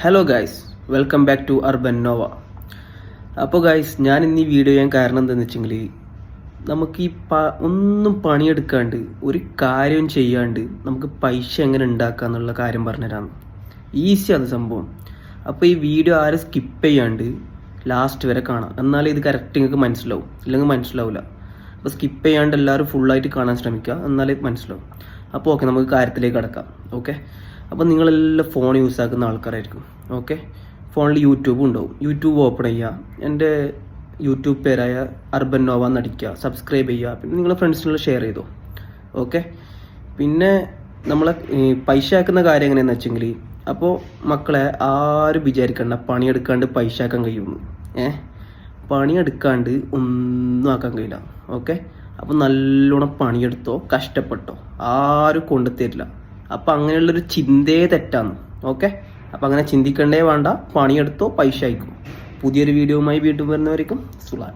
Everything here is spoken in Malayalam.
Hello guys, welcome back to urban nova. അപ്പോൾ ഗൈസ്, ഞാൻ ഇന്ന് ഈ വീഡിയോ ചെയ്യാൻ കാരണം എന്താണെന്ന് വെച്ചെങ്കിൽ നമുക്ക് ഒന്നും പണിയെടുക്കാണ്ട് ഒരു കാര്യം ചെയ്യാണ്ട് നമുക്ക് പൈസ എങ്ങനെ ഉണ്ടാക്കുക എന്നുള്ള കാര്യം പറഞ്ഞുതരാം. ഈസിയാണ് സംഭവം. അപ്പോൾ ഈ വീഡിയോ ആരും സ്കിപ്പ് ചെയ്യാണ്ട് ലാസ്റ്റ് വരെ കാണാം, എന്നാലേ ഇത് കറക്റ്റ് നിങ്ങൾക്ക് മനസ്സിലാവും, ഇല്ലെങ്കിൽ മനസ്സിലാവില്ല. അപ്പോൾ സ്കിപ്പ് ചെയ്യാണ്ട് എല്ലാവരും ഫുള്ളായിട്ട് കാണാൻ ശ്രമിക്കുക, എന്നാലേ മനസ്സിലാവും. അപ്പോൾ ഓക്കെ, നമുക്ക് കാര്യത്തിലേക്ക് കടക്കാം. ഓക്കെ, അപ്പോൾ നിങ്ങളെല്ലാം ഫോൺ യൂസ് ആക്കുന്ന ആൾക്കാരായിരിക്കും. ഓക്കെ, ഫോണിൽ യൂട്യൂബ് ഉണ്ടാവും. യൂട്യൂബ് ഓപ്പൺ ചെയ്യുക, എൻ്റെ യൂട്യൂബ് പേരായ അർബൻ നോവ എന്നടിക്കുക, സബ്സ്ക്രൈബ് ചെയ്യുക, പിന്നെ നിങ്ങളെ ഫ്രണ്ട്സിനുള്ള ഷെയർ ചെയ്തു. ഓക്കെ, പിന്നെ നമ്മളെ പൈസ ആക്കുന്ന കാര്യം എങ്ങനെയാണെന്ന് വെച്ചെങ്കിൽ, അപ്പോൾ മക്കളെ ആരും വിചാരിക്കണ്ട പണിയെടുക്കാണ്ട് പൈസ ആക്കാൻ കഴിയുമെന്ന്. പണിയെടുക്കാണ്ട് ഒന്നും ആക്കാൻ കഴിയില്ല. ഓക്കെ, അപ്പോൾ നല്ലോണം പണിയെടുത്തോ, കഷ്ടപ്പെട്ടോ, ആരും കൊണ്ടുതരില്ല. അപ്പം അങ്ങനെയുള്ളൊരു ചിന്തയെ തെറ്റാന്ന്. ഓക്കെ, അപ്പം അങ്ങനെ ചിന്തിക്കണ്ടേ വേണ്ട. പണിയെടുത്തോ, പൈസ അയക്കും. പുതിയൊരു വീഡിയോയുമായി വീണ്ടും വരുന്നവരേക്കും സുഖം.